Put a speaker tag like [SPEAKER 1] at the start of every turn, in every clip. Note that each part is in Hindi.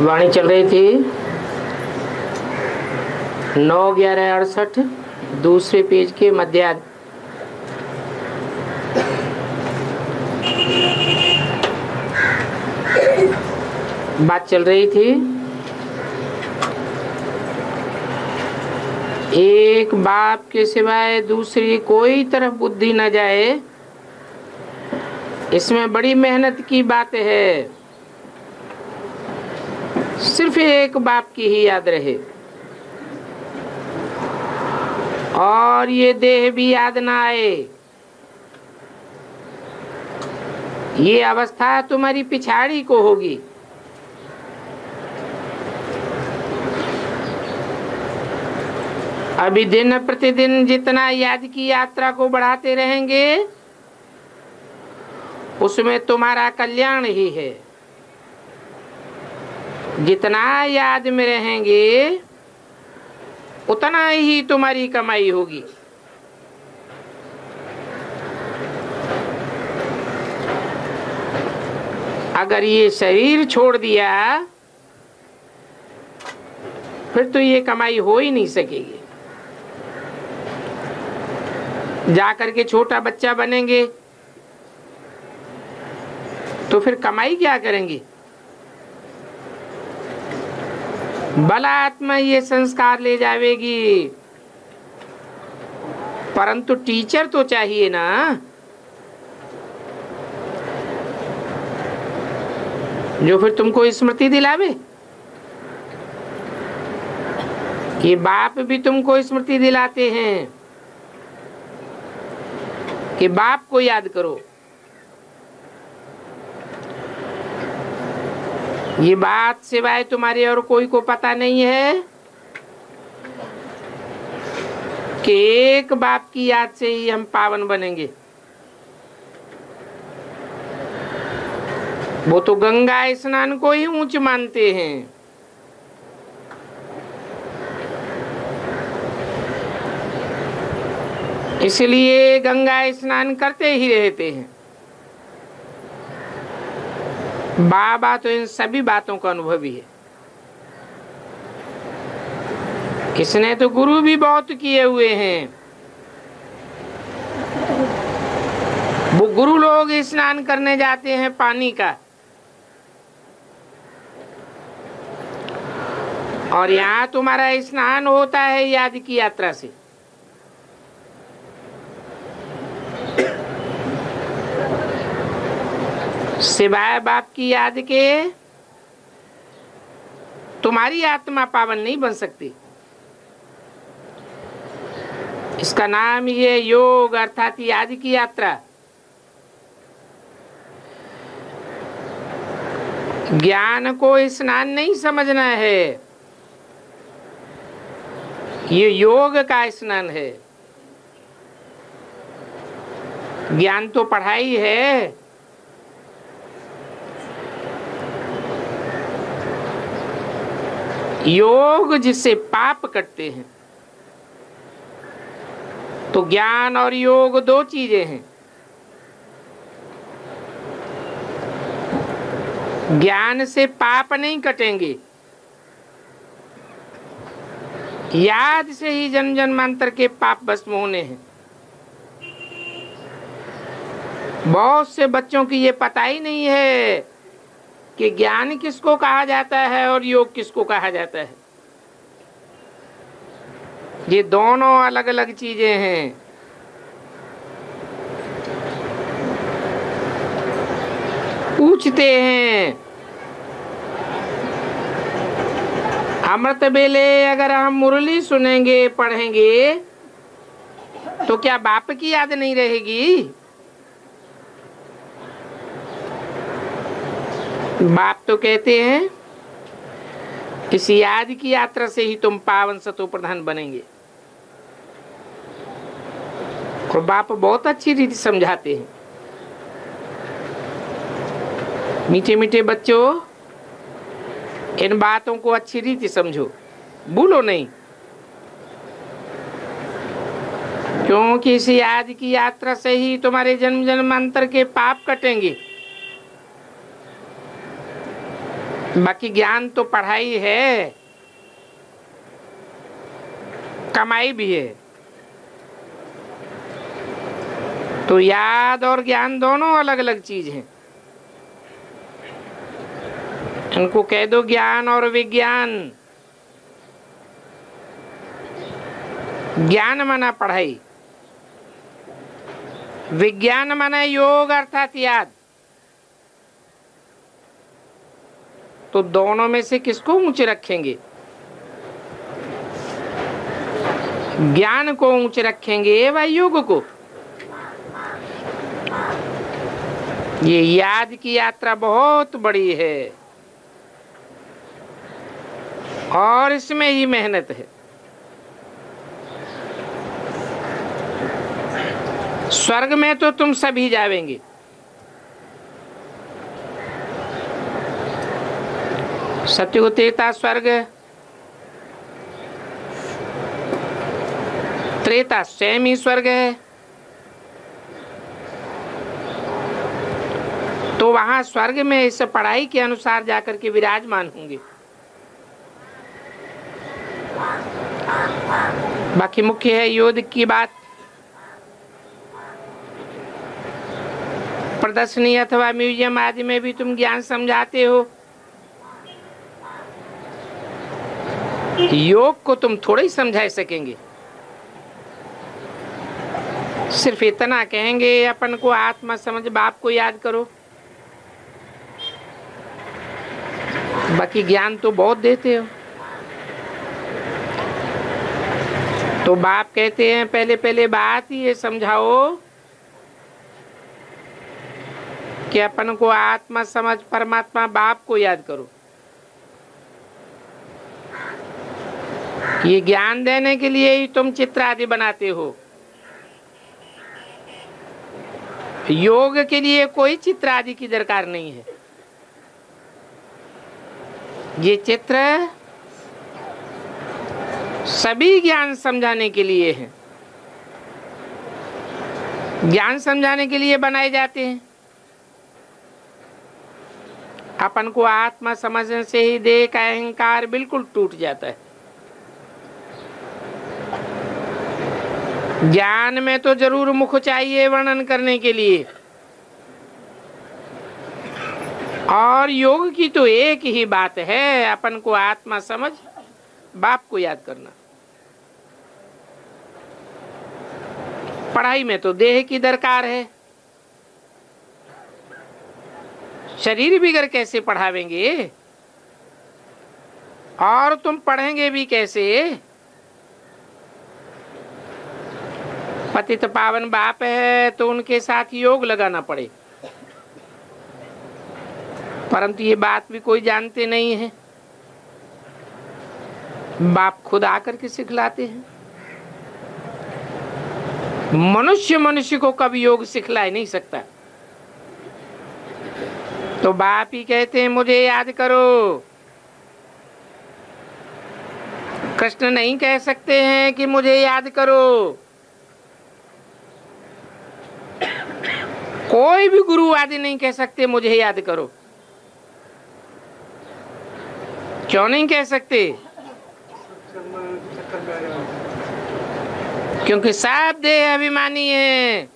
[SPEAKER 1] वाणी चल रही थी 9/11/68 दूसरे पेज के मध्यार्ध। बात चल रही थी एक बाप के सिवाय दूसरी कोई तरफ बुद्धि न जाए, इसमें बड़ी मेहनत की बात है। सिर्फ एक बाप की ही याद रहे और ये देह भी याद ना आए। ये अवस्था तुम्हारी पिछाड़ी को होगी। अभी दिन प्रतिदिन जितना याद की यात्रा को बढ़ाते रहेंगे उसमें तुम्हारा कल्याण ही है। जितना याद में रहेंगे उतना ही तुम्हारी कमाई होगी। अगर ये शरीर छोड़ दिया फिर तो ये कमाई हो ही नहीं सकेगी। जाकर के छोटा बच्चा बनेंगे तो फिर कमाई क्या करेंगे? बलात्मा ये संस्कार ले जावेगी, परंतु टीचर तो चाहिए ना। जो फिर तुमको स्मृति दिलावे। ये बाप भी तुमको स्मृति दिलाते हैं कि बाप को याद करो। ये बात सिवाय तुम्हारे और कोई को पता नहीं है कि एक बाप की याद से ही हम पावन बनेंगे। वो तो गंगा स्नान को ही ऊंच मानते हैं। इसलिए गंगा स्नान करते ही रहते हैं। बाबा तो इन सभी बातों का अनुभवी है। इसने तो गुरु भी बहुत किए हुए हैं। वो गुरु लोग स्नान करने जाते हैं पानी का, और यहाँ तुम्हारा स्नान होता है याद की यात्रा से। सिवाय बाप की याद के तुम्हारी आत्मा पावन नहीं बन सकती। इसका नाम ये योग अर्थात याद की यात्रा। ज्ञान को स्नान नहीं समझना है, ये योग का स्नान है। ज्ञान तो पढ़ाई है, योग जिससे पाप कटते हैं। तो ज्ञान और योग दो चीजें हैं। ज्ञान से पाप नहीं कटेंगे, याद से ही जन्म जन्मांतर के पाप भस्म होने हैं। बहुत से बच्चों की ये पता ही नहीं है कि ज्ञान किसको कहा जाता है और योग किसको कहा जाता है। ये दोनों अलग अलग चीजें हैं। पूछते हैं अमृत बेले अगर हम मुरली सुनेंगे पढ़ेंगे तो क्या बाप की याद नहीं रहेगी? बाप तो कहते हैं इस याद की यात्रा से ही तुम पावन सतो प्रधान बनेंगे। और बाप बहुत अच्छी रीति समझाते हैं। मीठे मीठे बच्चों, इन बातों को अच्छी रीति समझो, भूलो नहीं। क्योंकि इस याद की यात्रा से ही तुम्हारे जन्म जन्मांतर के पाप कटेंगे। बाकी ज्ञान तो पढ़ाई है, कमाई भी है। तो याद और ज्ञान दोनों अलग अलग चीज हैं। इनको कह दो ज्ञान और विज्ञान। ज्ञान माना पढ़ाई, विज्ञान माना योग अर्थात याद। तो दोनों में से किसको ऊंचे रखेंगे? ज्ञान को ऊंचे रखेंगे व योग को। ये याद की यात्रा बहुत बड़ी है और इसमें ही मेहनत है। स्वर्ग में तो तुम सभी जावेंगे, सत्युग त्रेता स्वर्ग, त्रेता स्वयं ही स्वर्ग है। तो वहां स्वर्ग में इस पढ़ाई के अनुसार जाकर के विराजमान होंगे। बाकी मुख्य है योग की बात। प्रदर्शनी अथवा म्यूजियम आदि में भी तुम ज्ञान समझाते हो, योग को तुम थोड़ा ही समझा सकेंगे। सिर्फ इतना कहेंगे अपन को आत्मा समझ बाप को याद करो। बाकी ज्ञान तो बहुत देते हो। तो बाप कहते हैं पहले पहले बात ये समझाओ कि अपन को आत्मा समझ परमात्मा बाप को याद करो। ये ज्ञान देने के लिए ही तुम चित्र आदि बनाते हो। योग के लिए कोई चित्र आदि की दरकार नहीं है। ये चित्र सभी ज्ञान समझाने के लिए है, ज्ञान समझाने के लिए बनाए जाते हैं। अपन को आत्मा समझने से ही देह का अहंकार बिल्कुल टूट जाता है। ज्ञान में तो जरूर मुख चाहिए वर्णन करने के लिए, और योग की तो एक ही बात है, अपन को आत्मा समझ बाप को याद करना। पढ़ाई में तो देह की दरकार है, शरीर बिगड़ कैसे पढ़ावेंगे, और तुम पढ़ेंगे भी कैसे? पतित पावन बाप है तो उनके साथ योग लगाना पड़े, परंतु ये बात भी कोई जानते नहीं है। बाप खुद आकर के सिखलाते हैं। मनुष्य मनुष्य को कभी योग सिखला नहीं सकता। तो बाप ही कहते हैं मुझे याद करो। कृष्ण नहीं कह सकते हैं कि मुझे याद करो। कोई भी गुरु आदि नहीं कह सकते मुझे याद करो। क्यों नहीं कह सकते? क्योंकि सब देह अभिमानी है।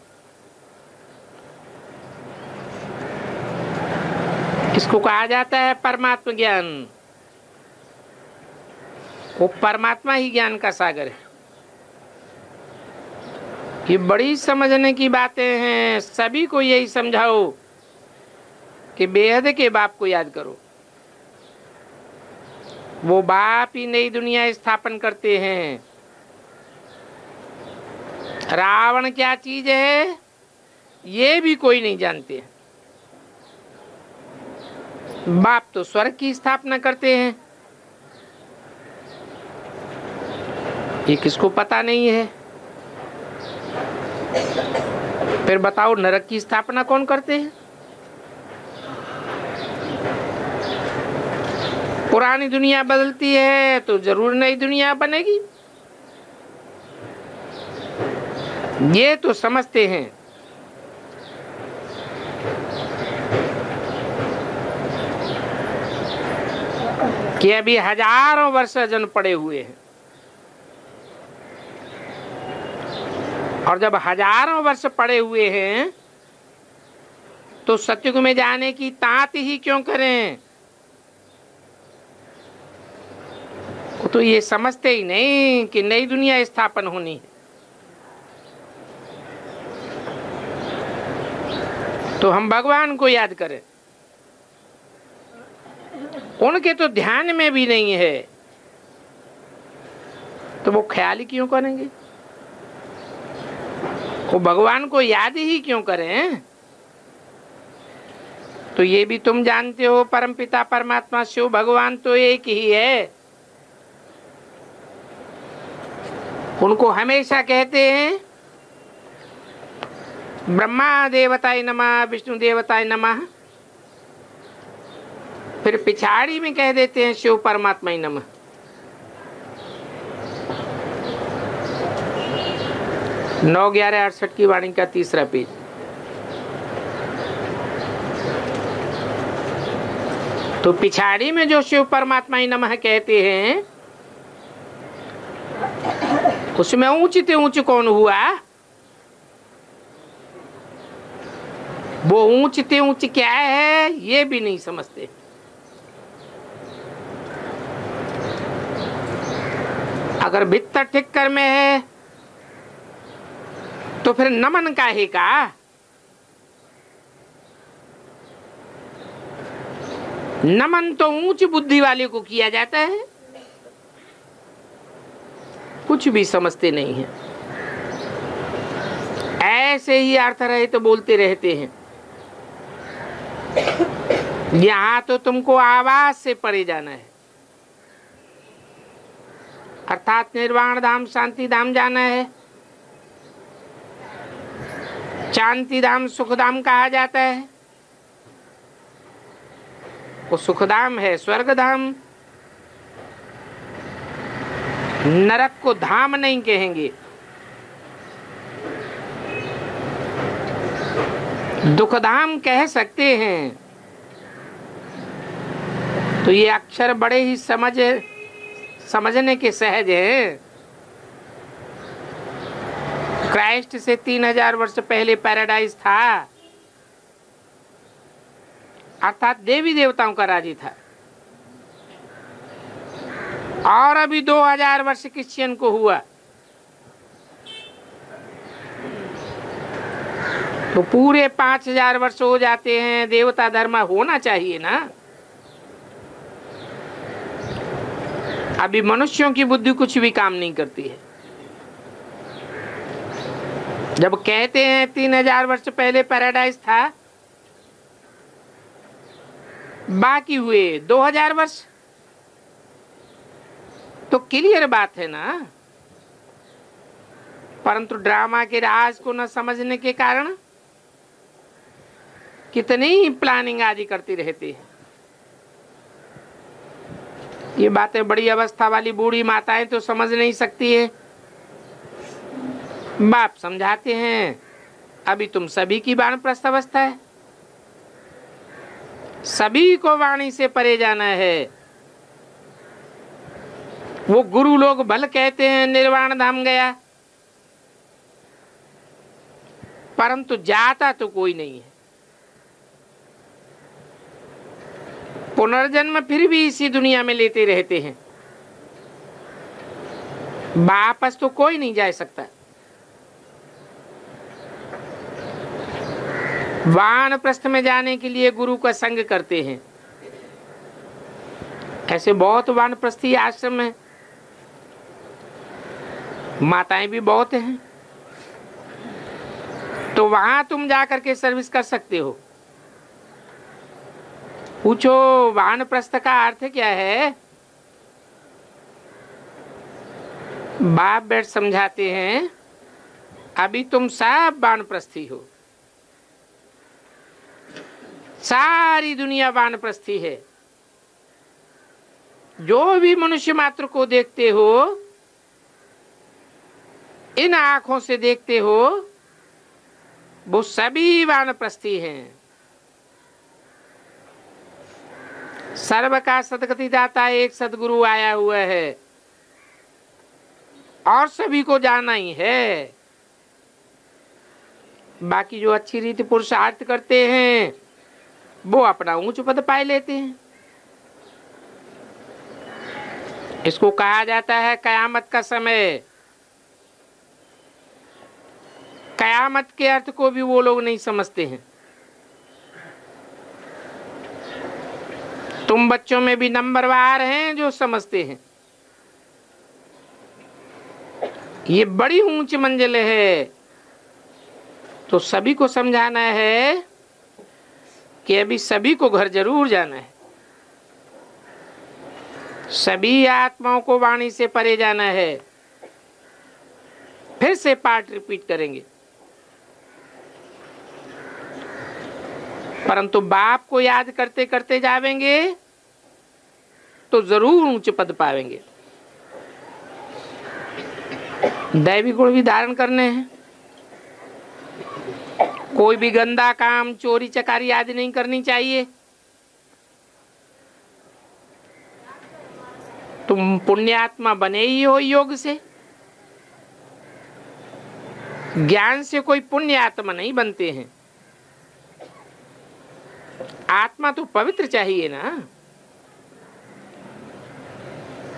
[SPEAKER 1] इसको कहा जाता है परमात्मा ज्ञान। वो परमात्मा ही ज्ञान का सागर है। ये बड़ी समझने की बातें हैं। सभी को यही समझाओ कि बेहद के बाप को याद करो। वो बाप ही नई दुनिया स्थापन करते हैं। रावण क्या चीज है ये भी कोई नहीं जानते। बाप तो स्वर्ग की स्थापना करते हैं, ये किसको पता नहीं है। फिर बताओ नरक की स्थापना कौन करते हैं? पुरानी दुनिया बदलती है तो जरूर नई दुनिया बनेगी, ये तो समझते हैं। कि अभी हजारों वर्ष अजन पड़े हुए हैं, और जब हजारों वर्ष पड़े हुए हैं तो सतयुग में जाने की तात ही क्यों करें? वो तो ये समझते ही नहीं कि नई दुनिया स्थापन होनी है। तो हम भगवान को याद करें, उनके तो ध्यान में भी नहीं है, तो वो ख्याल ही क्यों करेंगे? वो भगवान को याद ही क्यों करें? तो ये भी तुम जानते हो, परमपिता परमात्मा शिव भगवान तो एक ही है। उनको हमेशा कहते हैं ब्रह्मा देवताय नमः, विष्णु देवताय नमः, फिर पिछाड़ी में कह देते हैं शिव परमात्मा ही नमः। नौ 1168 की वाणी का 3रा पेज। तो पिछाड़ी में जो शिव परमात्मा ही नमः कहते हैं, उसमें ऊंचते ऊंच कौन हुआ? वो ऊंचते ऊंच क्या है ये भी नहीं समझते। अगर भीतर ठीक कर में है तो फिर नमन काहे का? नमन तो ऊंच बुद्धि वाले को किया जाता है। कुछ भी समझते नहीं है, ऐसे ही अर्थ रहे तो बोलते रहते हैं। यहां तो तुमको आवाज से परे जाना है, अर्थात निर्वाण धाम शांति धाम जाना है। शांति धाम सुखधाम कहा जाता है, वो सुखधाम है, स्वर्ग धाम। नरक को धाम नहीं कहेंगे। दुखधाम कह सकते हैं। तो ये अक्षर बड़े ही समझने के सहज हैं। क्राइस्ट से 3000 वर्ष पहले पैराडाइज था, अर्थात देवी देवताओं का राज्य था, और अभी 2000 वर्ष क्रिश्चियन को हुआ। तो पूरे 5000 वर्ष हो जाते हैं। देवता धर्म होना चाहिए ना। अभी मनुष्यों की बुद्धि कुछ भी काम नहीं करती है। जब कहते हैं 3000 वर्ष पहले पैराडाइज था, बाकी हुए 2000 वर्ष, तो क्लियर बात है ना। परंतु ड्रामा के राज को न समझने के कारण कितनी प्लानिंग आदि करती रहती है। ये बातें बड़ी अवस्था वाली बूढ़ी माताएं तो समझ नहीं सकती है। बाप समझाते हैं, अभी तुम सभी की वानप्रस्थ अवस्था है, सभी को वाणी से परे जाना है। वो गुरु लोग भल कहते हैं निर्वाण धाम गया, परंतु जाता तो कोई नहीं है। पुनर्जन्म फिर भी इसी दुनिया में लेते रहते हैं, वापस तो कोई नहीं जा सकता। वानप्रस्थ में जाने के लिए गुरु का संग करते हैं। ऐसे बहुत वानप्रस्थी आश्रम है, माताएं भी बहुत हैं, तो वहां तुम जाकर के सर्विस कर सकते हो। पूछो वानप्रस्थ का अर्थ क्या है? बाप बैठ समझाते हैं, अभी तुम सब वानप्रस्थी हो, सारी दुनिया वानप्रस्थी है। जो भी मनुष्य मात्र को देखते हो, इन आंखों से देखते हो, वो सभी वानप्रस्थी हैं। सर्व का सदगति दाता एक सदगुरु आया हुआ है और सभी को जाना ही है। बाकी जो अच्छी रीति पुरुषार्थ करते हैं वो अपना ऊंच पद पाए लेते हैं। इसको कहा जाता है कयामत का समय। कयामत के अर्थ को भी वो लोग नहीं समझते हैं। तुम बच्चों में भी नंबरवार हैं जो समझते हैं। ये बड़ी ऊंच मंजिल है। तो सभी को समझाना है कि अभी सभी को घर जरूर जाना है। सभी आत्माओं को वाणी से परे जाना है। फिर से पाठ रिपीट करेंगे। परंतु बाप को याद करते करते जावेंगे तो जरूर ऊंचे पद पावेंगे। दैवी गुण भी धारण करने हैं। कोई भी गंदा काम, चोरी चकारी आदि नहीं करनी चाहिए। तुम पुण्यात्मा बने ही हो योग से। ज्ञान से कोई पुण्यात्मा नहीं बनते हैं। आत्मा तो पवित्र चाहिए ना।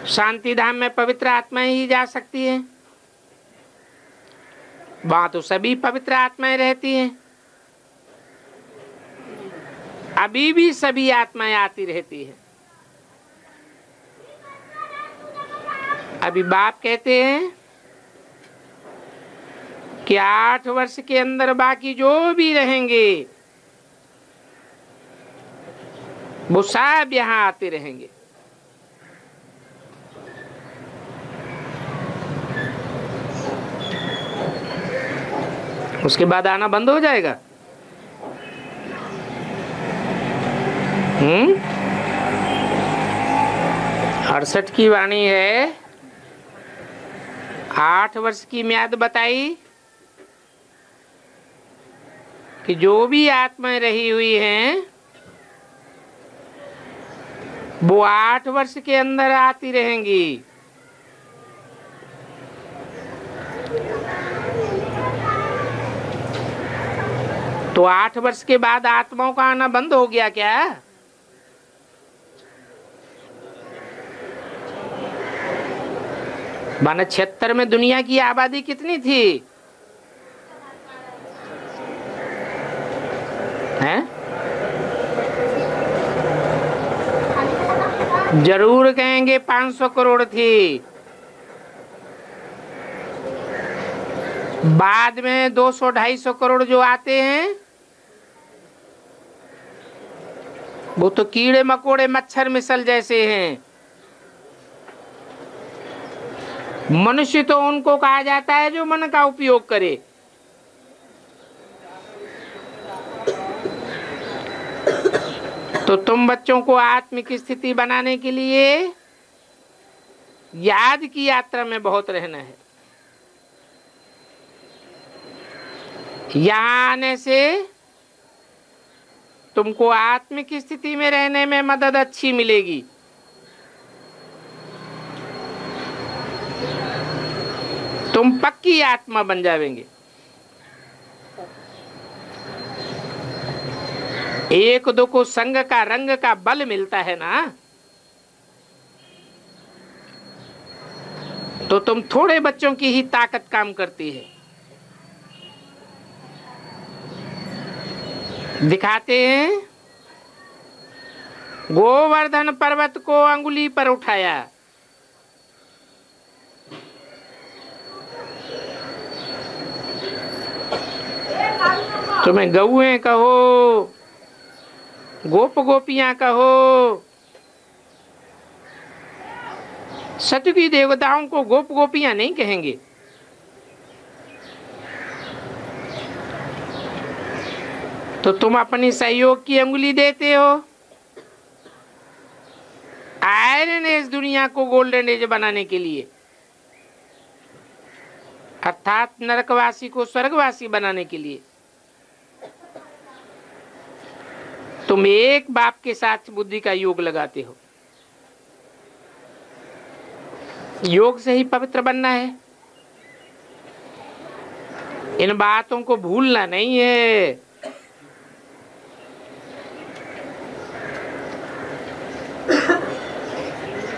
[SPEAKER 1] शांति धाम में पवित्र आत्माएं ही जा सकती हैं। वहां तो सभी पवित्र आत्माएं रहती हैं। अभी भी सभी आत्माएं आती रहती हैं। अभी बाप कहते हैं कि 8 वर्ष के अंदर बाकी जो भी रहेंगे वो सब यहाँ आते रहेंगे। उसके बाद आना बंद हो जाएगा। 68 की वाणी है। 8 वर्ष की म्याद बताई कि जो भी आत्माएं रही हुई हैं वो 8 वर्ष के अंदर आती रहेंगी। तो 8 वर्ष के बाद आत्माओं का आना बंद हो गया क्या? माना 76 में दुनिया की आबादी कितनी थी? हैं? जरूर कहेंगे 500 करोड़ थी। बाद में 200-250 करोड़ जो आते हैं वो तो कीड़े मकोड़े मच्छर मिसल जैसे हैं। मनुष्य तो उनको कहा जाता है जो मन का उपयोग करे। तो तुम बच्चों को आत्मिक स्थिति बनाने के लिए याद की यात्रा में बहुत रहना है। यहाँ आने से तुमको आत्मिक स्थिति में रहने में मदद अच्छी मिलेगी। तुम पक्की आत्मा बन जाएंगे। एक दो को संग का रंग का बल मिलता है ना, तो तुम थोड़े बच्चों की ही ताकत काम करती है। दिखाते हैं गोवर्धन पर्वत को अंगुली पर उठाया। तुम्हें गौएं कहो, गोप गोपियां कहो, सतयुगी देवताओं को गोप गोपियां नहीं कहेंगे। तो तुम अपनी सहयोग की अंगुली देते हो। आयरन एज दुनिया को गोल्डन एज बनाने के लिए, अर्थात नरकवासी को स्वर्गवासी बनाने के लिए। तुम एक बाप के साथ बुद्धि का योग लगाते हो। योग से ही पवित्र बनना है। इन बातों को भूलना नहीं है।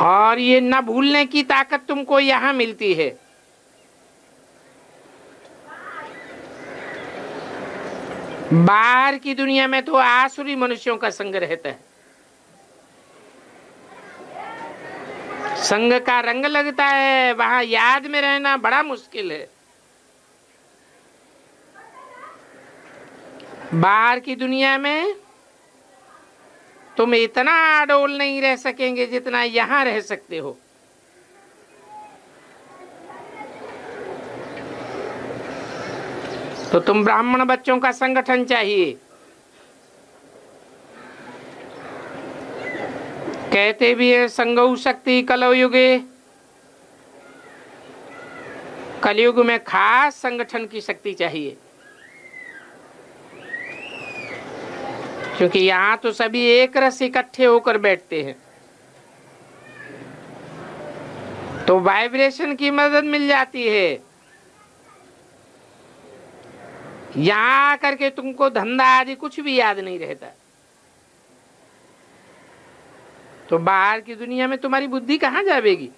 [SPEAKER 1] और ये न भूलने की ताकत तुमको यहां मिलती है। बाहर की दुनिया में तो आसुरी मनुष्यों का संग रहता है। संग का रंग लगता है, वहां याद में रहना बड़ा मुश्किल है। बाहर की दुनिया में तुम इतना अडोल नहीं रह सकेंगे जितना यहां रह सकते हो। तो तुम ब्राह्मण बच्चों का संगठन चाहिए। कहते भी है संगौ शक्ति कलौ युगे। कलयुग में खास संगठन की शक्ति चाहिए, क्योंकि यहाँ तो सभी एक रस इकट्ठे होकर बैठते हैं, तो वाइब्रेशन की मदद मिल जाती है। यहाँ आकर के तुमको धंधा आदि कुछ भी याद नहीं रहता। तो बाहर की दुनिया में तुम्हारी बुद्धि कहाँ जाएगी?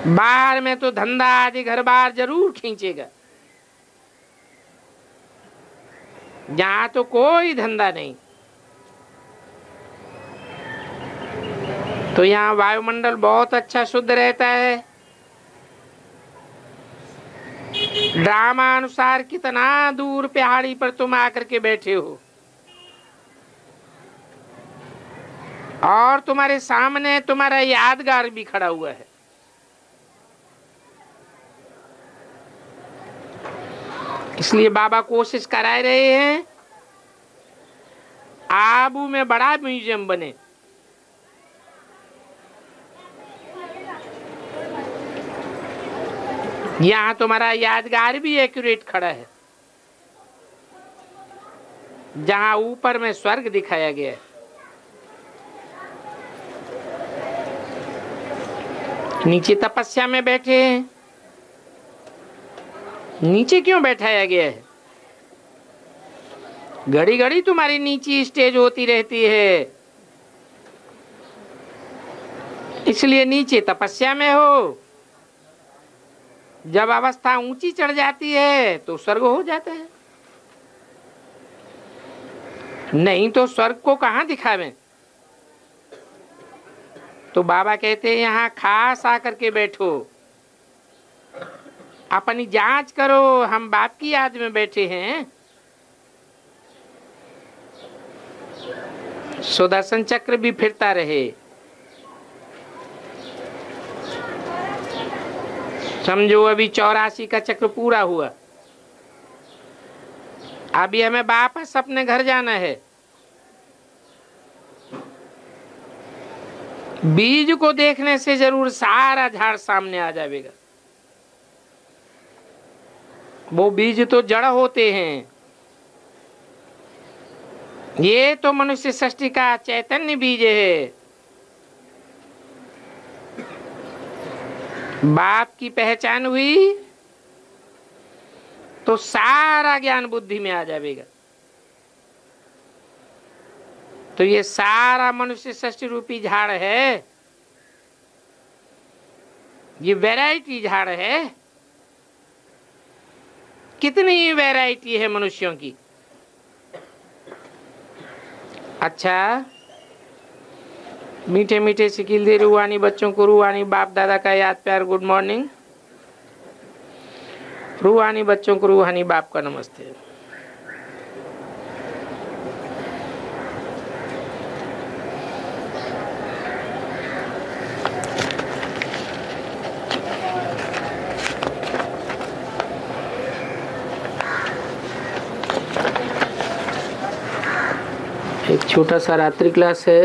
[SPEAKER 1] बाहर में तो धंधा आदि घर बार जरूर खींचेगा, यहाँ तो कोई धंधा नहीं। तो यहाँ वायुमंडल बहुत अच्छा शुद्ध रहता है। ड्रामा अनुसार कितना दूर पहाड़ी पर तुम आकर के बैठे हो और तुम्हारे सामने तुम्हारा यादगार भी खड़ा हुआ है। इसलिए बाबा कोशिश करा रहे हैं आबू में बड़ा म्यूजियम बने। यहाँ तुम्हारा यादगार भी एक्यूरेट खड़ा है। जहाँ ऊपर में स्वर्ग दिखाया गया है, नीचे तपस्या में बैठे हैं। नीचे क्यों बैठाया गया है? घड़ी घड़ी तुम्हारी नीची स्टेज होती रहती है, इसलिए नीचे तपस्या में हो। जब अवस्था ऊंची चढ़ जाती है तो स्वर्ग हो जाता है, नहीं तो स्वर्ग को कहां दिखावें। तो बाबा कहते हैं यहाँ खास आकर के बैठो, अपनी जांच करो। हम बाप की याद में बैठे हैं। सुदर्शन चक्र भी फिरता रहे। समझो अभी 84 का चक्र पूरा हुआ, अभी हमें वापस अपने घर जाना है। बीज को देखने से जरूर सारा झाड़ सामने आ जाएगा। वो बीज तो जड़ होते हैं, ये तो मनुष्य सृष्टि का चैतन्य बीज है। बाप की पहचान हुई तो सारा ज्ञान बुद्धि में आ जाएगा। तो ये सारा मनुष्य सृष्टि रूपी झाड़ है, ये वैरायटी झाड़ है। कितनी वैरायटी है मनुष्यों की। अच्छा, मीठे मीठे सिकिल दे रूहानी बच्चों को रूहानी बाप दादा का याद प्यार गुड मॉर्निंग। रूहानी बच्चों को रूहानी बाप का नमस्ते। एक छोटा सा रात्रि क्लास है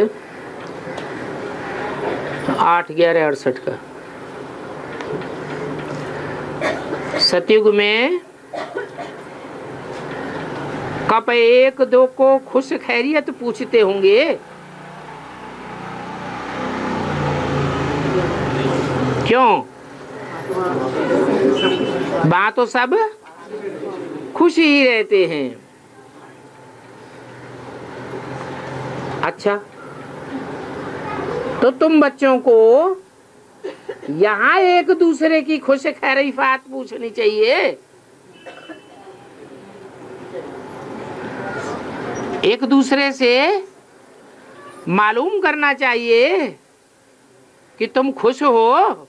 [SPEAKER 1] 8/11/68 का। सतयुग में कब एक दो को खुश खैरियत पूछते होंगे। क्यों? वहां तो सब खुश ही रहते हैं। अच्छा, तो तुम बच्चों को यहाँ एक दूसरे की खुश खैरियत पूछनी चाहिए। एक दूसरे से मालूम करना चाहिए कि तुम खुश हो।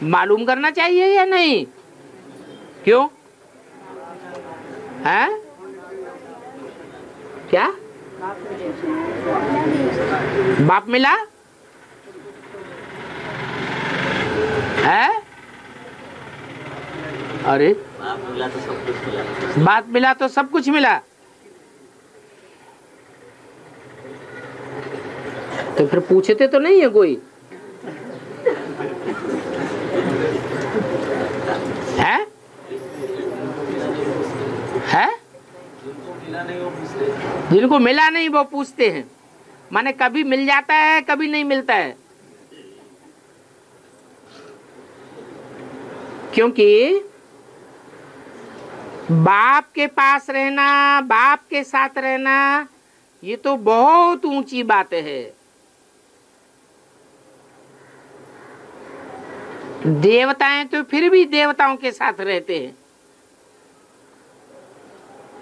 [SPEAKER 1] मालूम करना चाहिए या नहीं? क्यों है? क्या बाप मिला है? अरे बाप मिला तो सब कुछ मिला। तो फिर पूछते तो नहीं है कोई? है? है? जिनको मिला नहीं वो पूछते हैं। माने कभी मिल जाता है, कभी नहीं मिलता है। क्योंकि बाप के पास रहना, बाप के साथ रहना, ये तो बहुत ऊंची बात है। देवताएं तो फिर भी देवताओं के साथ रहते हैं।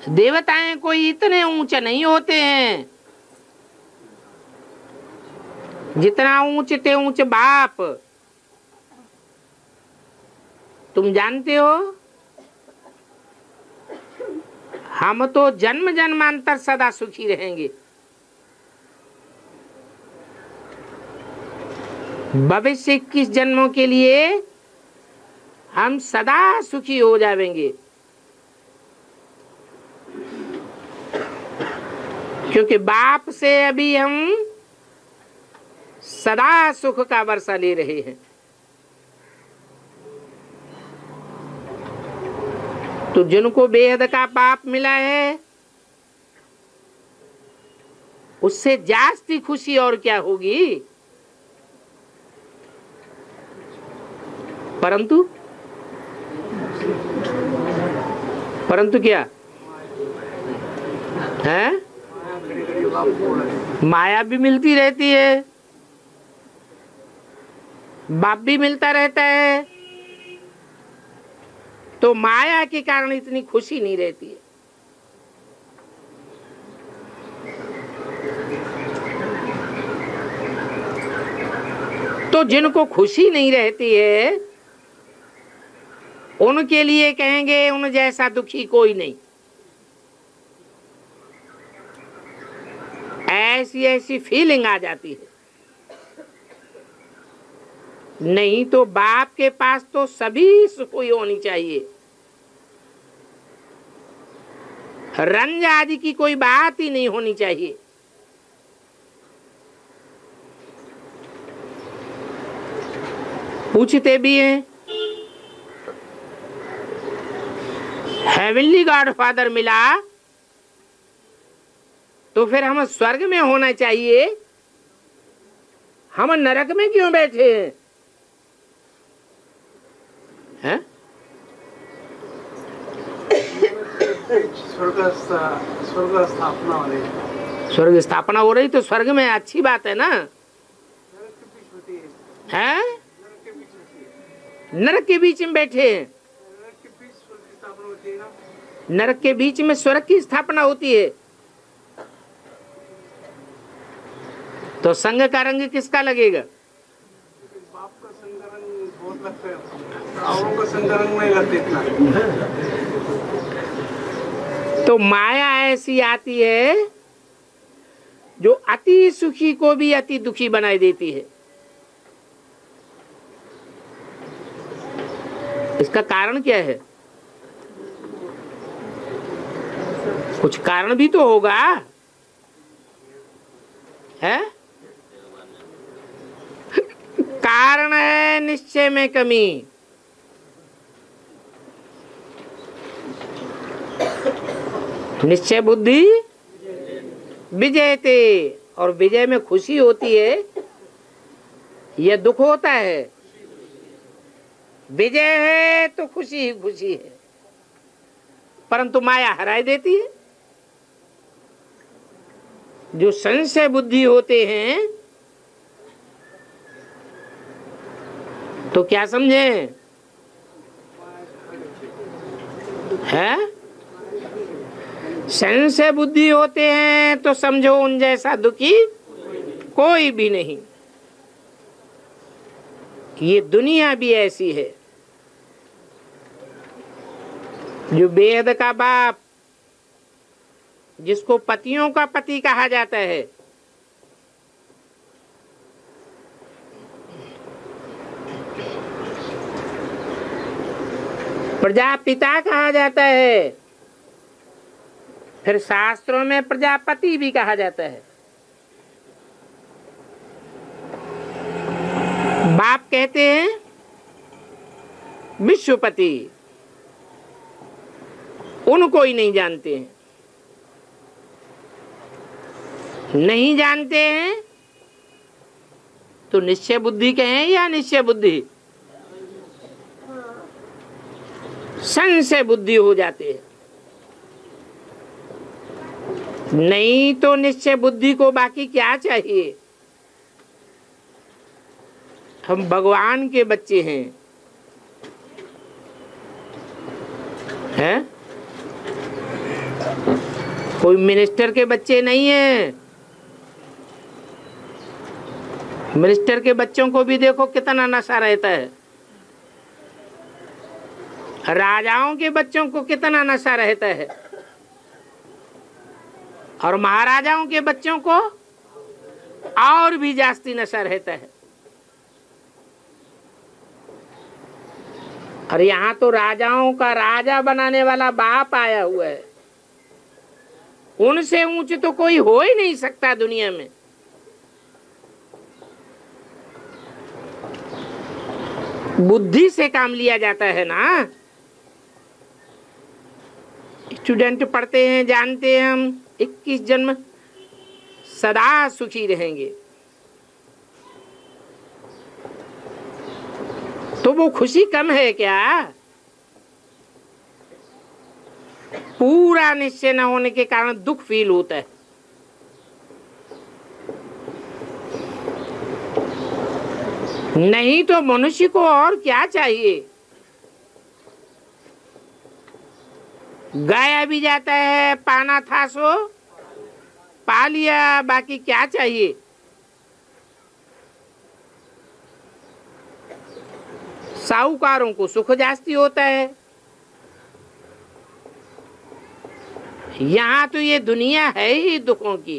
[SPEAKER 1] देवताएं कोई इतने ऊंचे नहीं होते हैं जितना ऊंचे ऊंचे बाप। तुम जानते हो, हम तो जन्म जन्मांतर सदा सुखी रहेंगे। भविष्य 21 जन्मों के लिए हम सदा सुखी हो जाएंगे। क्योंकि बाप से अभी हम सदा सुख का वर्षा ले रहे हैं। तो जिनको बेहद का पाप मिला है, उससे जास्ती खुशी और क्या होगी। परंतु क्या है? माया भी मिलती रहती है, बाप भी मिलता रहता है। तो माया के कारण इतनी खुशी नहीं रहती है। तो जिनको खुशी नहीं रहती है, उनके लिए कहेंगे उन जैसा दुखी कोई नहीं। ऐसी ऐसी फीलिंग आ जाती है। नहीं तो बाप के पास तो सभी सुखी होनी चाहिए। रंज आदि की कोई बात ही नहीं होनी चाहिए। पूछते भी हैं, हेवनली गॉडफादर मिला तो फिर हम स्वर्ग में होना चाहिए, हम नरक में क्यों बैठे हैं? हैं? स्वर्ग स्थापना हो रही तो स्वर्ग में अच्छी बात है ना। हैं? नरक के बीच में बैठे हैं। नरक के बीच में स्वर्ग की स्थापना होती है। तो संग का रंग किसका लगेगा?
[SPEAKER 2] बाप का संग रंग बहुत लगता है, औरों का संग रंग नहीं लगता इतना।
[SPEAKER 1] तो माया ऐसी आती है जो अति सुखी को भी अति दुखी बनाई देती है। इसका कारण क्या है? कुछ कारण भी तो होगा, है? कारण है निश्चय में कमी। निश्चय बुद्धि विजयते, और विजय में खुशी होती है या दुख होता है? विजय है तो खुशी ही खुशी है, परंतु माया हराई देती है। जो संशय बुद्धि होते हैं तो क्या समझे है? संशय बुद्धि होते हैं तो समझो उन जैसा दुखी कोई भी नहीं। ये दुनिया भी ऐसी है। जो वेद का बाप, जिसको पतियों का पति कहा जाता है, प्रजापिता कहा जाता है, फिर शास्त्रों में प्रजापति भी कहा जाता है। बाप कहते हैं विश्वपति, उनको ही नहीं जानते हैं। नहीं जानते हैं तो निश्चय बुद्धि कहें या निश्चय बुद्धि? संशय बुद्धि हो जाते हैं। नहीं तो निश्चय बुद्धि को बाकी क्या चाहिए? हम भगवान के बच्चे हैं? कोई मिनिस्टर के बच्चे नहीं हैं। मिनिस्टर के बच्चों को भी देखो कितना नशा रहता है। राजाओं के बच्चों को कितना नशा रहता है, और महाराजाओं के बच्चों को और भी जास्ती नशा रहता है। और यहाँ तो राजाओं का राजा बनाने वाला बाप आया हुआ है। उनसे ऊंचे तो कोई हो ही नहीं सकता दुनिया में। बुद्धि से काम लिया जाता है ना। स्टूडेंट पढ़ते हैं, जानते हैं हम 21 जन्म सदा सुखी रहेंगे, तो वो खुशी कम है क्या? पूरा निश्चय न होने के कारण दुख फील होता है। नहीं तो मनुष्य को और क्या चाहिए? गाया भी जाता है, पाना था सो पा लिया, बाकी क्या चाहिए? साहूकारों को सुख जास्ती होता है। यहाँ तो ये दुनिया है ही दुखों की।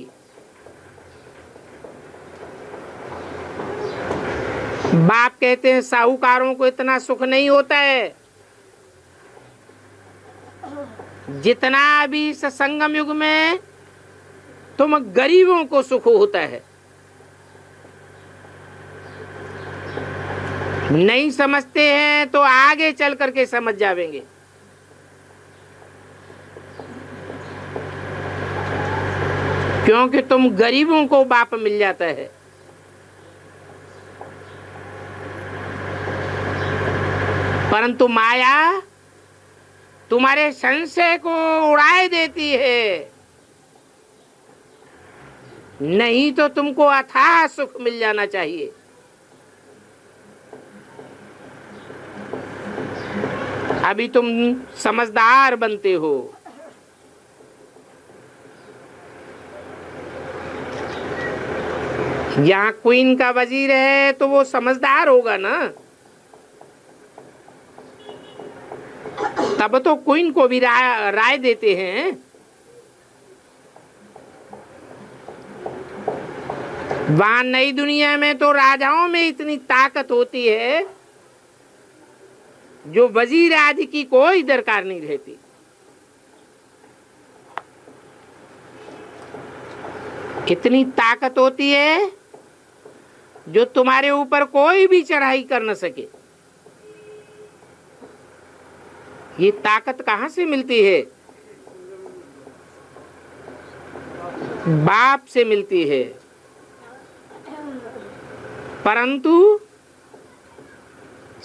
[SPEAKER 1] बाप कहते हैं साहूकारों को इतना सुख नहीं होता है जितना अभी इस संगम युग में तुम गरीबों को सुख होता है। नहीं समझते हैं तो आगे चल करके समझ जावेंगे। क्योंकि तुम गरीबों को बाप मिल जाता है। परंतु माया तुम्हारे संशय को उड़ाए देती है। नहीं तो तुमको अथाह सुख मिल जाना चाहिए। अभी तुम समझदार बनते हो। यहाँ क्वीन का वजीर है तो वो समझदार होगा ना, तब तो क्वीन को भी राय देते हैं। वहां नई दुनिया में तो राजाओं में इतनी ताकत होती है जो वजीर आदि की कोई दरकार नहीं रहती। इतनी ताकत होती है जो तुम्हारे ऊपर कोई भी चढ़ाई कर न सके। ये ताकत कहाँ से मिलती है? बाप से मिलती है, परंतु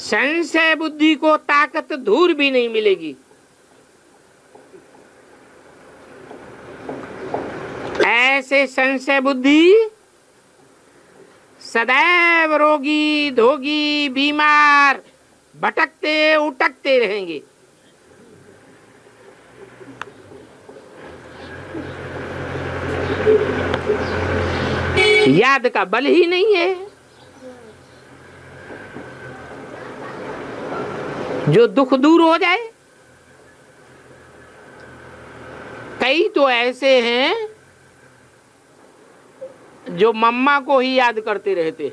[SPEAKER 1] संशय बुद्धि को ताकत धूर भी नहीं मिलेगी। ऐसे संशय बुद्धि सदैव रोगी धोगी बीमार भटकते उटकते रहेंगे। याद का बल ही नहीं है। जो दुख दूर हो जाए। कई तो ऐसे हैं जो मम्मा को ही याद करते रहते,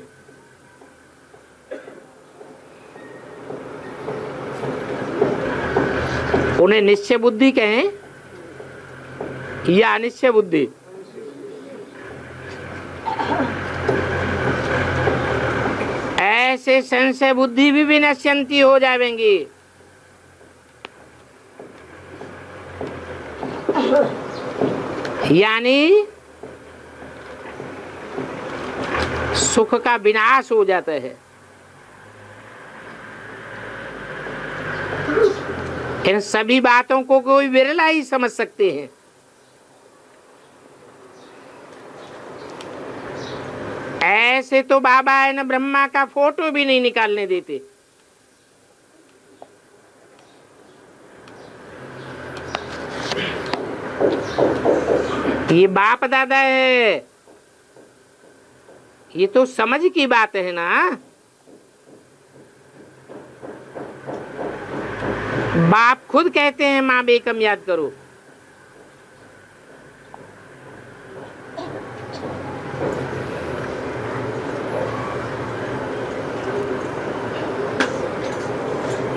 [SPEAKER 1] उन्हें निश्चय बुद्धि कहें या अनिश्चय बुद्धि। ऐसे संशय बुद्धि भी विनश्यंती हो जाएंगी। यानी सुख का विनाश हो जाता है। इन सभी बातों को कोई विरला ही समझ सकते हैं। ऐसे तो बाबा है न ब्रह्मा का फोटो भी नहीं निकालने देते। ये बाप दादा है, ये तो समझ की बात है ना। बाप खुद कहते हैं माँ बेकम याद करो।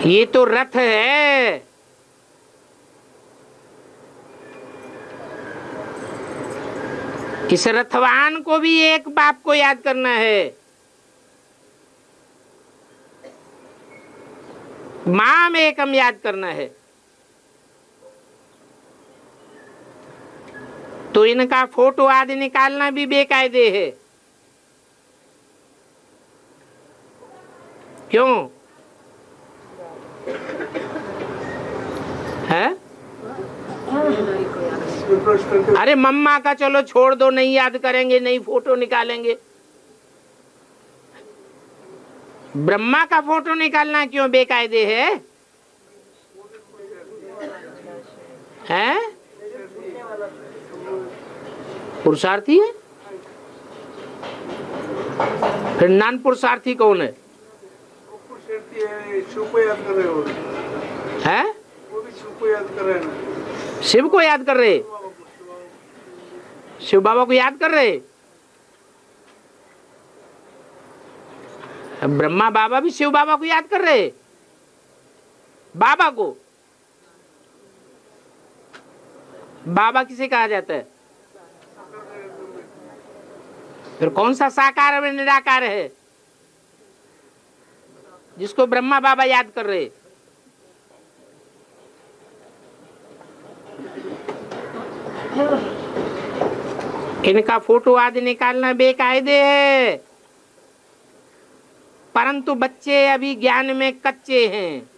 [SPEAKER 1] ये तो रथ है। इस रथवान को भी एक बाप को याद करना है। मां में एकम याद करना है। तो इनका फोटो आदि निकालना भी बेकायदे है। क्यों है? अरे मम्मा का चलो छोड़ दो, नहीं याद करेंगे, नहीं फोटो निकालेंगे। ब्रह्मा का फोटो निकालना क्यों बेकायदे है? हैं? पुरुषार्थी है। फिर नान पुरुषार्थी कौन है?
[SPEAKER 2] शिव को याद कर रहे हो।
[SPEAKER 1] हैं?
[SPEAKER 2] वो भी शिव को याद कर रहे हैं।
[SPEAKER 1] शिव को याद कर रहे? शिव बाबा को याद कर रहे? ब्रह्मा बाबा भी शिव बाबा को याद कर रहे? बाबा को बाबा किसे कहा जाता है? फिर कौन सा साकार और निराकार है जिसको ब्रह्मा बाबा याद कर रहे? इनका फोटो आदि निकालना बेकायदे है, परंतु बच्चे अभी ज्ञान में कच्चे हैं।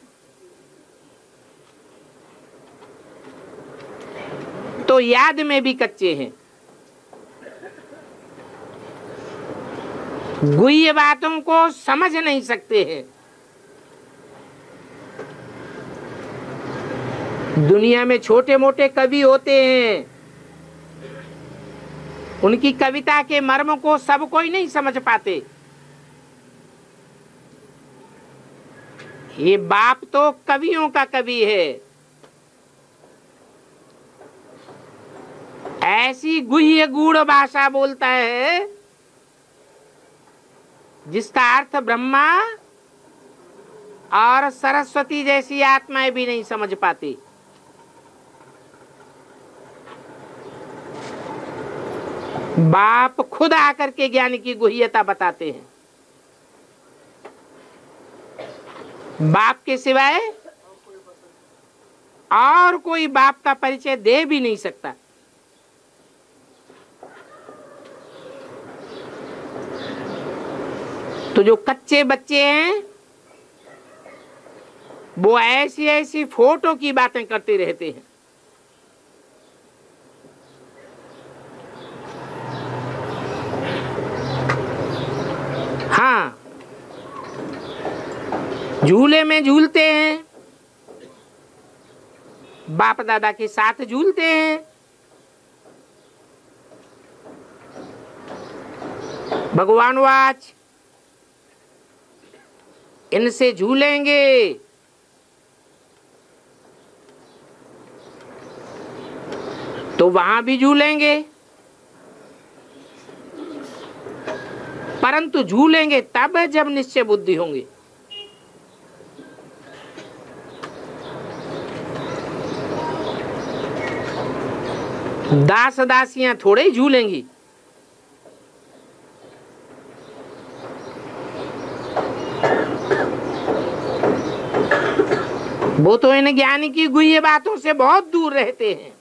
[SPEAKER 1] तो याद में भी कच्चे हैं। गुह्य बातों को समझ नहीं सकते हैं। दुनिया में छोटे मोटे कवि होते हैं, उनकी कविता के मर्म को सब कोई नहीं समझ पाते। ये बाप तो कवियों का कवि है। ऐसी गुह्य गूढ़ भाषा बोलता है जिसका अर्थ ब्रह्मा और सरस्वती जैसी आत्माएं भी नहीं समझ पाती। बाप खुद आकर के ज्ञान की गुह्यता बताते हैं। बाप के सिवाय और कोई बाप का परिचय दे भी नहीं सकता। तो जो कच्चे बच्चे हैं वो ऐसी ऐसी फोटो की बातें करते रहते हैं। हाँ, झूले में झूलते हैं, बाप दादा के साथ झूलते हैं, भगवान वाच इनसे झूलेंगे, तो वहां भी झूलेंगे, परंतु झूलेंगे तब जब निश्चय बुद्धि होंगे। दास दासियां थोड़े ही झूलेंगी। वो तो इन ज्ञानी की गुह्य बातों से बहुत दूर रहते हैं।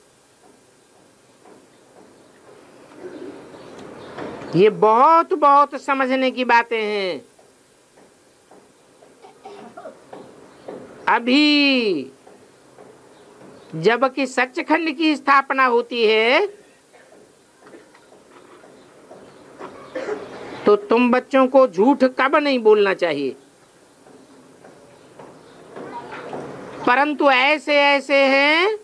[SPEAKER 1] ये बहुत बहुत समझने की बातें हैं। अभी जबकि सचखंड की स्थापना होती है तो तुम बच्चों को झूठ कब नहीं बोलना चाहिए, परंतु ऐसे ऐसे हैं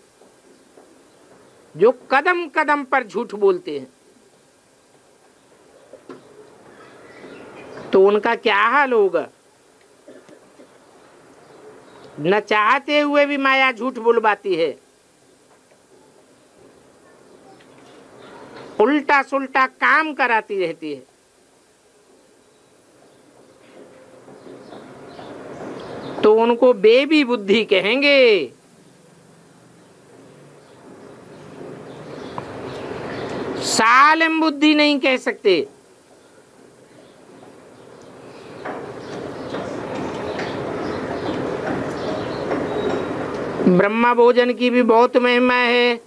[SPEAKER 1] जो कदम कदम पर झूठ बोलते हैं, तो उनका क्या हाल होगा। न चाहते हुए भी माया झूठ बुलवाती है, उल्टा सुल्टा काम कराती रहती है। तो उनको बेबी बुद्धि कहेंगे। सालिम बुद्धि नहीं कह सकते। ब्रह्मा भोजन की भी बहुत महिमा है।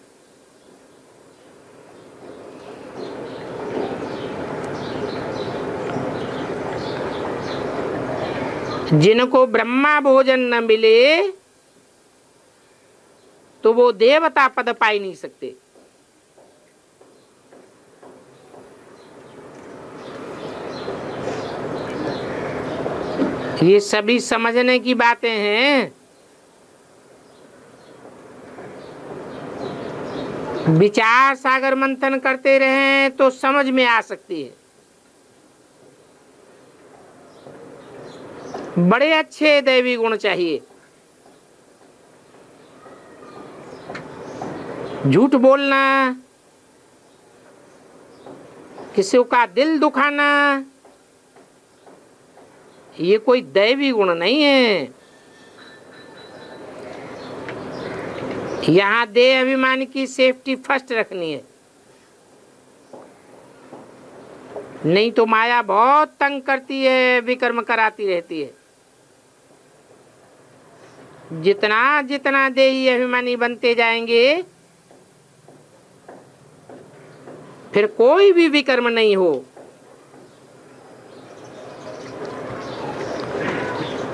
[SPEAKER 1] जिनको ब्रह्मा भोजन न मिले तो वो देवता पद पा ही नहीं सकते। ये सभी समझने की बातें हैं। विचार सागर मंथन करते रहें तो समझ में आ सकती है। बड़े अच्छे दैवी गुण चाहिए। झूठ बोलना, किसी का दिल दुखाना, ये कोई दैवी गुण नहीं है। यहाँ देह अभिमान की सेफ्टी फर्स्ट रखनी है, नहीं तो माया बहुत तंग करती है, विकर्म कराती रहती है। जितना जितना देही अभिमानी बनते जाएंगे फिर कोई भी विकर्म नहीं हो,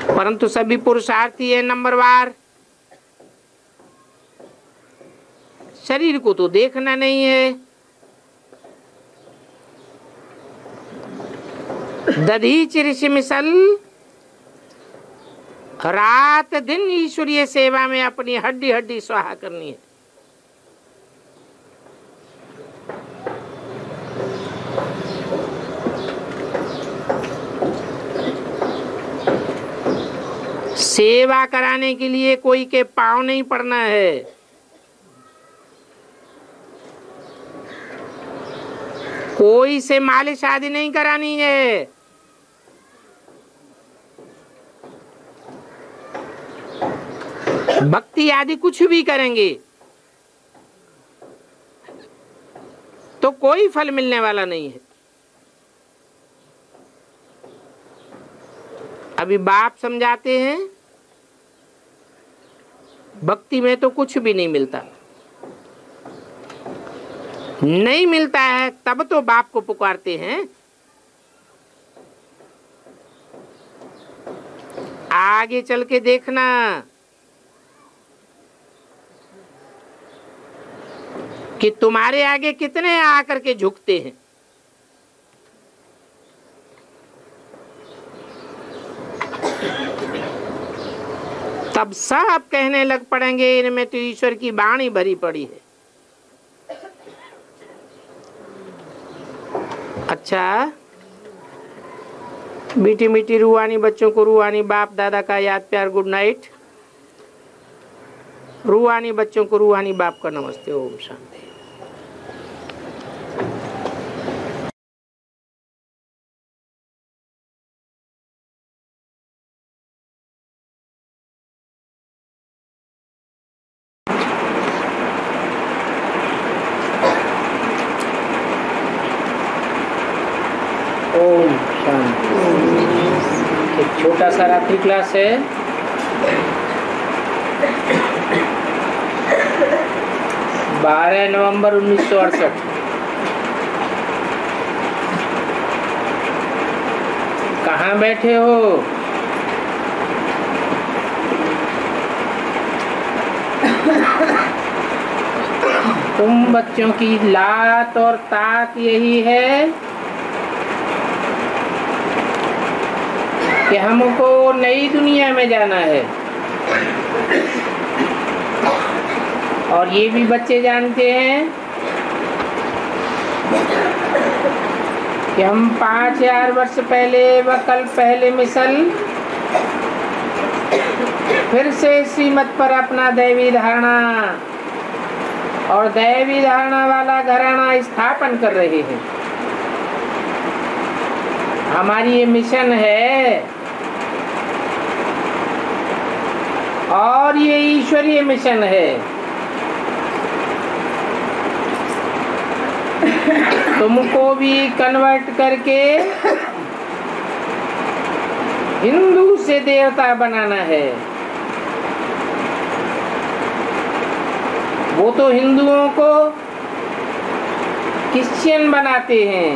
[SPEAKER 1] परंतु सभी पुरुषार्थी है नंबरवार। शरीर को तो देखना नहीं है। दधीच ऋषि मिसल रात दिन ईश्वरीय सेवा में अपनी हड्डी हड्डी स्वाहा करनी है। सेवा कराने के लिए कोई के पांव नहीं पड़ना है। कोई से मालिश आदि नहीं करानी है। भक्ति आदि कुछ भी करेंगे तो कोई फल मिलने वाला नहीं है। अभी बाप समझाते हैं भक्ति में तो कुछ भी नहीं मिलता। नहीं मिलता है तब तो बाप को पुकारते हैं। आगे चल के देखना, कि तुम्हारे आगे कितने आकर के झुकते हैं। तब सब कहने लग पड़ेंगे इनमें तो ईश्वर की वाणी भरी पड़ी है। अच्छा, मीठी मीठी रूहानी बच्चों को रूहानी बाप दादा का याद प्यार गुड नाइट। रूहानी बच्चों को रूहानी बाप का नमस्ते। ओम शांति। ओम शांति। एक छोटा सा रात्रि क्लास है। 12 नवंबर 1968। कहाँ बैठे हो? तुम बच्चों की लात और तात यही है कि हमको नई दुनिया में जाना है। और ये भी बच्चे जानते हैं कि हम 5000 वर्ष पहले व कल पहले मिसल फिर से श्रीमत पर अपना दैवी धारणा और दैवी धारणा वाला घराना स्थापन कर रहे हैं। हमारी ये मिशन है और ये ईश्वरीय मिशन है। तुमको भी कन्वर्ट करके हिंदू से देवता बनाना है। वो तो हिंदुओं को क्रिश्चियन बनाते हैं,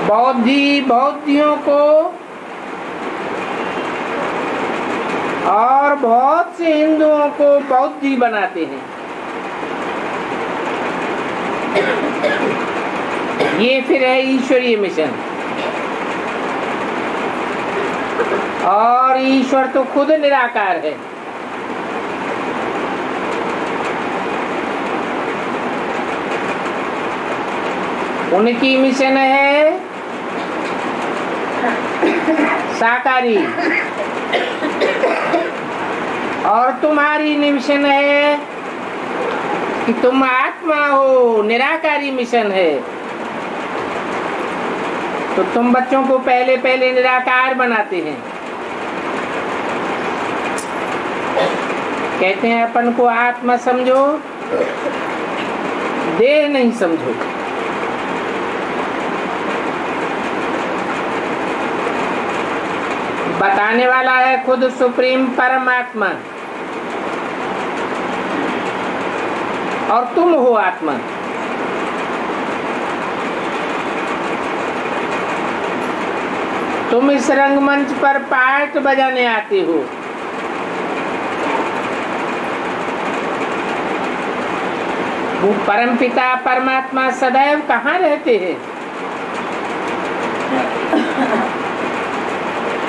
[SPEAKER 1] बौद्धियों को और बहुत से हिंदुओं को बौद्धी बनाते हैं। ये फिर है ईश्वरीय मिशन। और ईश्वर तो खुद निराकार है। उनकी मिशन है साकारी और तुम्हारी मिशन है कि तुम आत्मा हो, निराकारी मिशन है। तो तुम बच्चों को पहले पहले निराकार बनाते हैं। कहते हैं अपन को आत्मा समझो, देह नहीं समझो। बताने वाला है खुद सुप्रीम परमात्मा और तुम हो आत्मा। तुम इस रंगमंच पर पार्ट बजाने आते हो। वो परमपिता परमात्मा सदैव कहाँ रहते हैं?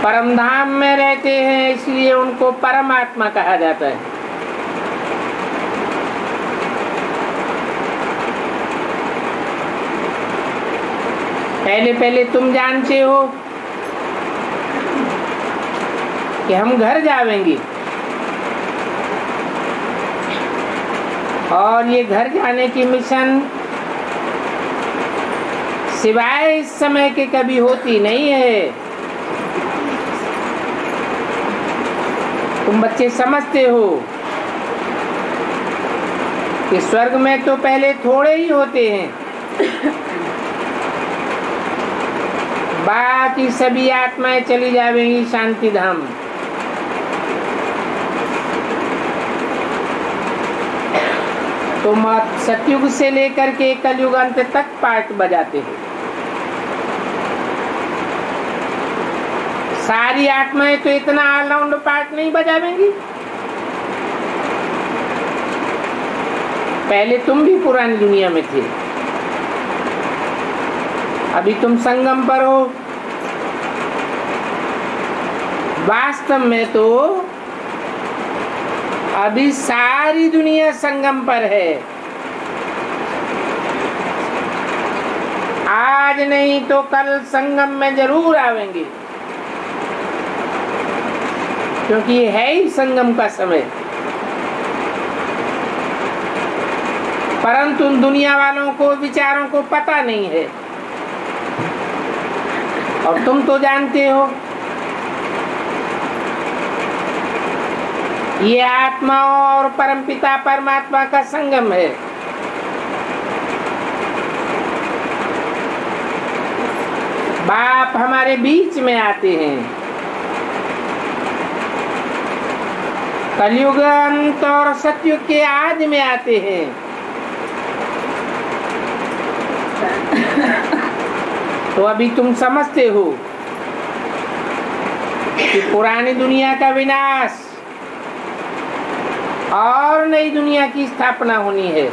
[SPEAKER 1] परमधाम में रहते हैं, इसलिए उनको परमात्मा कहा जाता है। पहले पहले तुम जानते हो कि हम घर जाएंगे और ये घर जाने की मिशन सिवाय इस समय के कभी होती नहीं है। तुम बच्चे समझते हो कि स्वर्ग में तो पहले थोड़े ही होते हैं, बाकी सभी आत्माएं चली जाएंगी शांति धाम। तुम सतयुग से लेकर के कलयुग अंत तक पार्ट बजाते हो। सारी आत्माएं तो इतना ऑलराउंड पार्ट नहीं बजावेंगी। पहले तुम भी पुरानी दुनिया में थे, अभी तुम संगम पर हो। वास्तव में तो अभी सारी दुनिया संगम पर है। आज नहीं तो कल संगम में जरूर आवेंगे, क्योंकि ये है ही संगम का समय। परंतु उन दुनिया वालों को, विचारों को पता नहीं है, और तुम तो जानते हो ये आत्मा और परमपिता परमात्मा का संगम है। बाप हमारे बीच में आते हैं। कलयुग अंत और सतयुग के आदि में आते हैं। तो अभी तुम समझते हो कि पुरानी दुनिया का विनाश और नई दुनिया की स्थापना होनी है।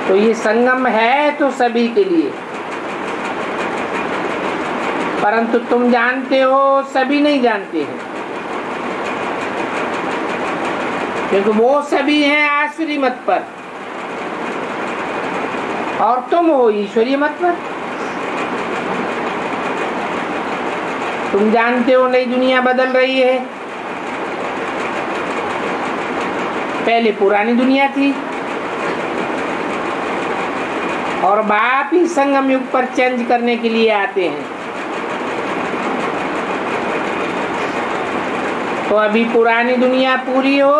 [SPEAKER 1] तो ये संगम है तो सभी के लिए, परंतु तुम जानते हो, सभी नहीं जानते हैं, क्योंकि वो सभी हैं आसुरी मत पर और तुम हो ईश्वरीय मत पर। तुम जानते हो नई दुनिया बदल रही है, पहले पुरानी दुनिया थी, और बाप ही संगम युग पर चेंज करने के लिए आते हैं। तो अभी पुरानी दुनिया पूरी हो,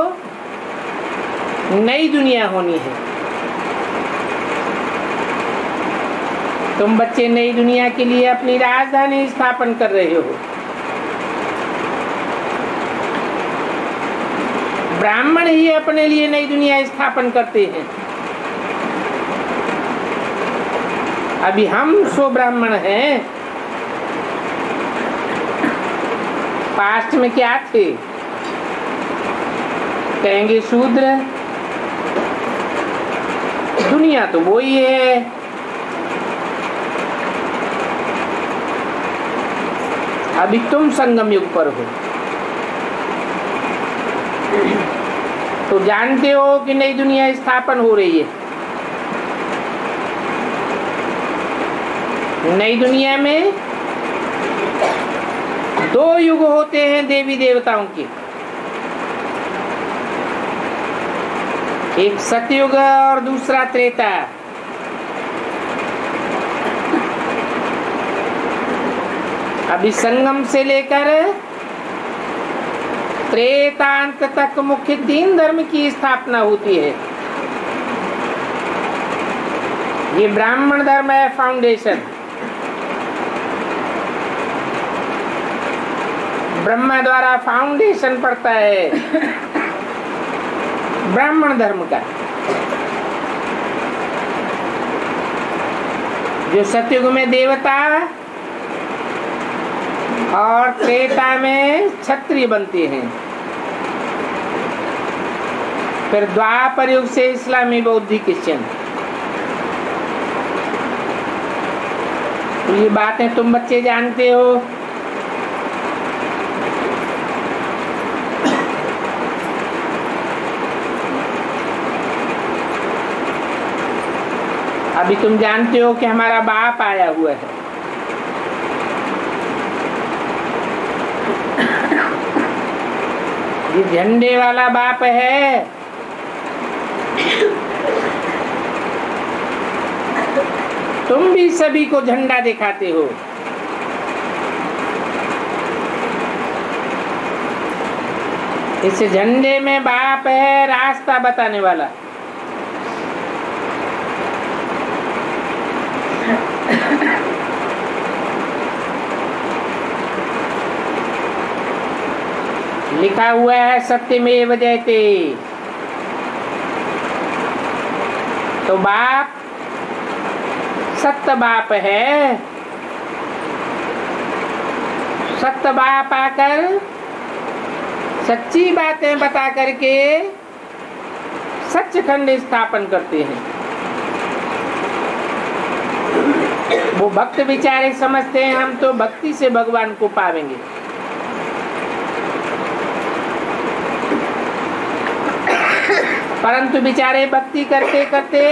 [SPEAKER 1] नई दुनिया होनी है। तुम बच्चे नई दुनिया के लिए अपनी राजधानी स्थापन कर रहे हो। ब्राह्मण ही अपने लिए नई दुनिया स्थापन करते हैं। अभी हम सो ब्राह्मण हैं, पास्ट में क्या थे? कहेंगे शूद्र। दुनिया तो वो ही है। अभी तुम संगम युग पर हो, तो जानते हो कि नई दुनिया स्थापन हो रही है। नई दुनिया में 2 युग होते हैं देवी देवताओं के, एक सतयुग और दूसरा त्रेता। अभी संगम से लेकर त्रेतांत तक मुख्य 3 धर्म की स्थापना होती है। ये ब्राह्मण धर्म है फाउंडेशन। ब्रह्मा द्वारा फाउंडेशन पड़ता है ब्राह्मण धर्म का। जो सतयुग में देवता और त्रेता में क्षत्रिय बनते हैं, फिर द्वापर युग से इस्लामी, बौद्ध, क्रिश्चियन। तो ये बातें तुम बच्चे जानते हो। अभी तुम जानते हो कि हमारा बाप आया हुआ है। ये झंडे वाला बाप है। तुम भी सभी को झंडा दिखाते हो। इस झंडे में बाप है, रास्ता बताने वाला। लिखा हुआ है सत्यमेव जयते। तो बाप सत्य बाप है, सत्य बाप आकर सच्ची बातें बता करके सच्चखंड स्थापन करते हैं। वो भक्त बेचारे समझते हैं हम तो भक्ति से भगवान को पावेंगे। परंतु बेचारे भक्ति करते करते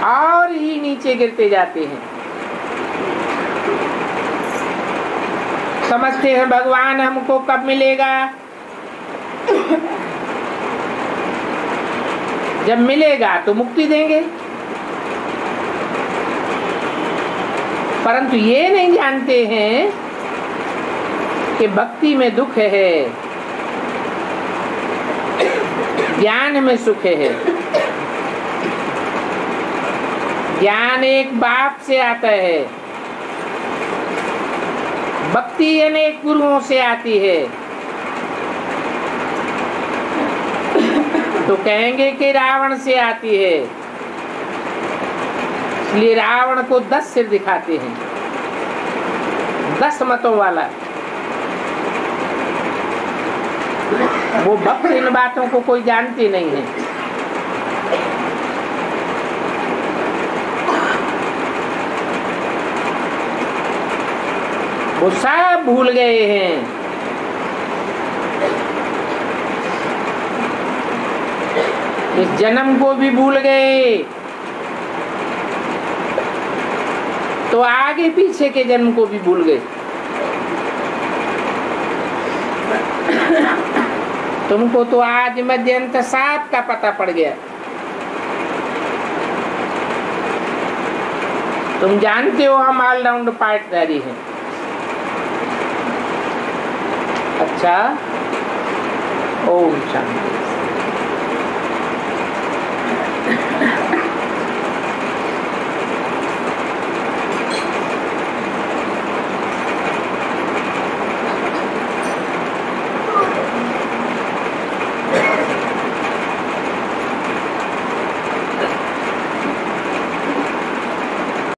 [SPEAKER 1] और ही नीचे गिरते जाते हैं। समझते हैं भगवान हमको कब मिलेगा, जब मिलेगा तो मुक्ति देंगे। परंतु ये नहीं जानते हैं कि भक्ति में दुख है, ज्ञान में सुख है। ज्ञान एक बाप से आता है, भक्ति अनेक गुरुओं से आती है। तो कहेंगे कि रावण से आती है, इसलिए रावण को 10 सिर दिखाते हैं, 10 मतों वाला। वो भक्त इन बातों को कोई जानती नहीं है। वो सब भूल गए हैं। इस जन्म को भी भूल गए तो आगे पीछे के जन्म को भी भूल गए। तुमको तो आज मध्यंत 7 का पता पड़ गया। तुम जानते हो हम ऑलराउंड पार्टनरी हैं। अच्छा, ओम शांति।